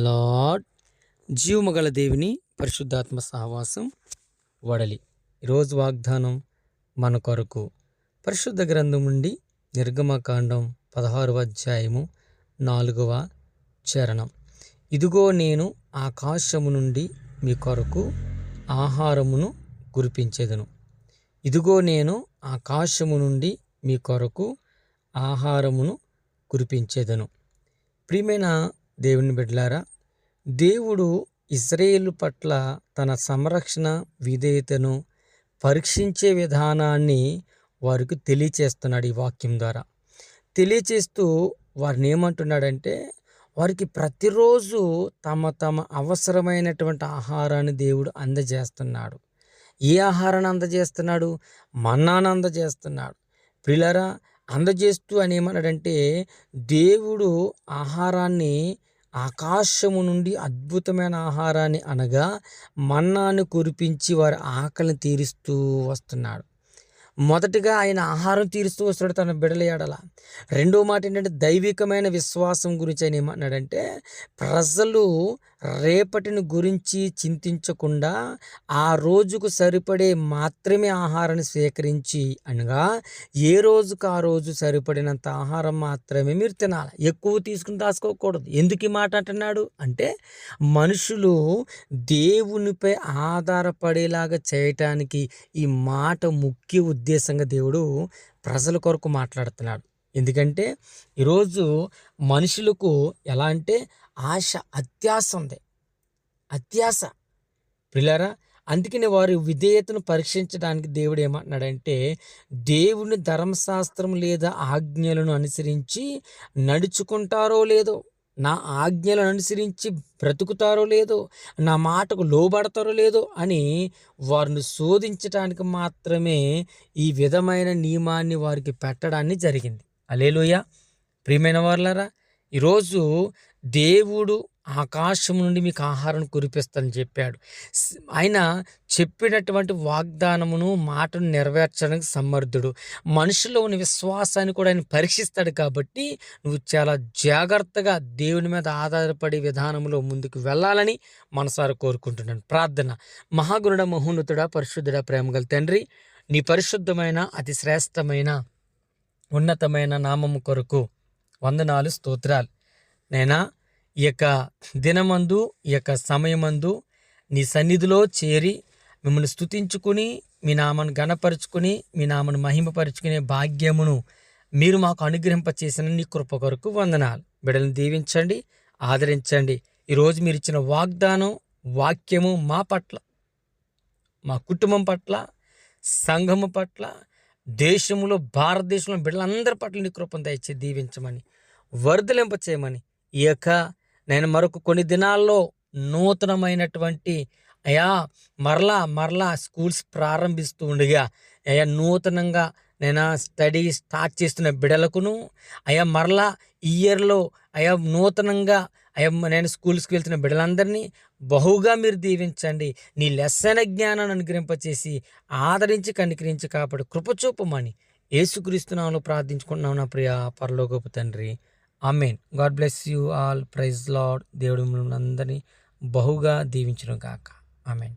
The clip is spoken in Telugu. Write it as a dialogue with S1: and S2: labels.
S1: లార్డ్ జీవమగల దేవుని పరిశుద్ధాత్మ సహవాసం వడలి. ఈరోజు వాగ్దానం మన కొరకు పరిశుద్ధ గ్రంథం నుండి నిర్గమకాండం 16వ అధ్యాయము 4వ చరణం. ఇదిగో నేను ఆకాశము నుండి మీ కొరకు ఆహారమును కురిపించెదను. ఇదిగో నేను ఆకాశము నుండి మీ కొరకు ఆహారమును కురిపించెదను. ప్రియమైన దేవుని బిడ్డలారా, దేవుడు ఇశ్రాయేలు పట్ల తన సంరక్షణ విధేయతను పరీక్షించే విధానాన్ని వారికి తెలియచేస్తున్నాడు. ఈ వాక్యం ద్వారా తెలియచేస్తూ వారిని ఏమంటున్నాడంటే, వారికి ప్రతిరోజు తమ అవసరమైనటువంటి ఆహారాన్ని దేవుడు అందజేస్తున్నాడు. ఏ ఆహారాన్ని అందజేస్తున్నాడు? మన్నాను అందజేస్తున్నాడు. ప్రియులారా, అందజేస్తూ అని ఏమన్నాడంటే, దేవుడు ఆహారాన్ని ఆకాశము నుండి అద్భుతమైన ఆహారాన్ని అనగా మన్నాను కురిపించి వారి ఆకలిని తీరుస్తూ వస్తున్నాడు. మొదటిగా ఆయన ఆహారం తీరుస్తూ వస్తాడు తన బిడ్డల ఎడల. రెండో మాట ఏంటంటే, దైవికమైన విశ్వాసం గురించి ఆయన ఏమన్నాడంటే, ప్రజలు రేపటిని గురించి చింతించకుండా ఆ రోజుకు సరిపడే మాత్రమే ఆహారాన్ని స్వీకరించి, అనగా ఏ రోజుకు ఆ రోజు సరిపడినంత ఆహారం మాత్రమే మీరు తినాలి, ఎక్కువ తీసుకుని దాచుకోకూడదు. ఎందుకు ఈ మాట అంటున్నాడు అంటే, మనుషులు దేవునిపై ఆధారపడేలాగా చేయటానికి ఈ మాట ముఖ్య ఉద్దేశంగా దేవుడు ప్రజల కొరకు మాట్లాడుతున్నాడు. ఎందుకంటే ఈరోజు మనుషులకు ఎలా అంటే ఆశ, అత్యాశ ఉంది. అత్యాశ ప్రియులారా, అందుకని వారి విధేయతను పరీక్షించడానికి దేవుడు ఏమంటున్నాడంటే, దేవుని ధర్మశాస్త్రం లేదా ఆజ్ఞలను అనుసరించి నడుచుకుంటారో లేదో, నా ఆజ్ఞలను అనుసరించి బ్రతుకుతారో లేదో, నా మాటకు లోబడతారో లేదో అని వారిని శోధించడానికి మాత్రమే ఈ విధమైన నియమాన్ని వారికి పెట్టడాన్ని జరిగింది. హల్లెలూయా. ప్రియమైన వారలారా, ఈరోజు దేవుడు ఆకాశం నుండి మీకు ఆహారం కురిపిస్తానని చెప్పాడు. ఆయన చెప్పినటువంటి వాగ్దానమును, మాటను నెరవేర్చడానికి సమర్థుడు. మనుషుల్లో ఉన్న విశ్వాసాన్ని కూడా ఆయన పరీక్షిస్తాడు. కాబట్టి నువ్వు చాలా జాగ్రత్తగా దేవుని మీద ఆధారపడే విధానంలో ముందుకు వెళ్ళాలని మనసారా కోరుకుంటున్నాను. ప్రార్థన. మహాగుణుడ, మహోన్నతుడ, పరిశుద్ధుడ, ప్రేమగల తండ్రి, నీ పరిశుద్ధమైన అతి శ్రేష్టమైన ఉన్నతమైన నామము కొరకు వందనాలు, స్తోత్రాలు. నైనా ఈ యొక్క దినమందు, ఈ యొక్క సమయమందు నీ సన్నిధిలో చేరి మిమ్మల్ని స్తుతించుకుని, మీ నామను గణపరుచుకుని, మీ నామను మహిమపరుచుకునే భాగ్యమును మీరు మాకు అనుగ్రహింపచేసిన నీ కృప కొరకు వందనాలు. బిడ్డలను దీవించండి, ఆదరించండి. ఈరోజు మీరు ఇచ్చిన వాగ్దానం, వాక్యము మా పట్ల, మా కుటుంబం పట్ల, సంఘము పట్ల, దేశంలో, భారతదేశంలో బిడ్డలందరి పట్ల నీ కృపను దయచేసి దీవించమని, వర్ధలింప చేయమని, ఈ యొక్క నేను మరొక కొన్ని దినాల్లో నూతనమైనటువంటి మరలా స్కూల్స్ ప్రారంభిస్తూ ఉండగా నూతనంగా నేను స్టడీ స్టార్ట్ చేస్తున్న బిడ్డలకును, మరలా ఇయర్లో నూతనంగా నేను స్కూల్స్కి వెళ్తున్న బిడ్డలందరినీ బహుగా మీరు దీవించండి. నీ లెస్సన జ్ఞానాన్ని అనుగ్రహింపచేసి ఆదరించి కనికరించి కాపాడు కృపచూపమని యేసుక్రీస్తు నామములో ప్రార్థించుకుంటున్నాను నా ప్రియ పరలోకపు తండ్రి. ఆమేన్. God bless you all. Praise Lord. దేవుడు మిమ్మల్ని అందరినీ బహుగా దీవించును గాక. ఆమేన్.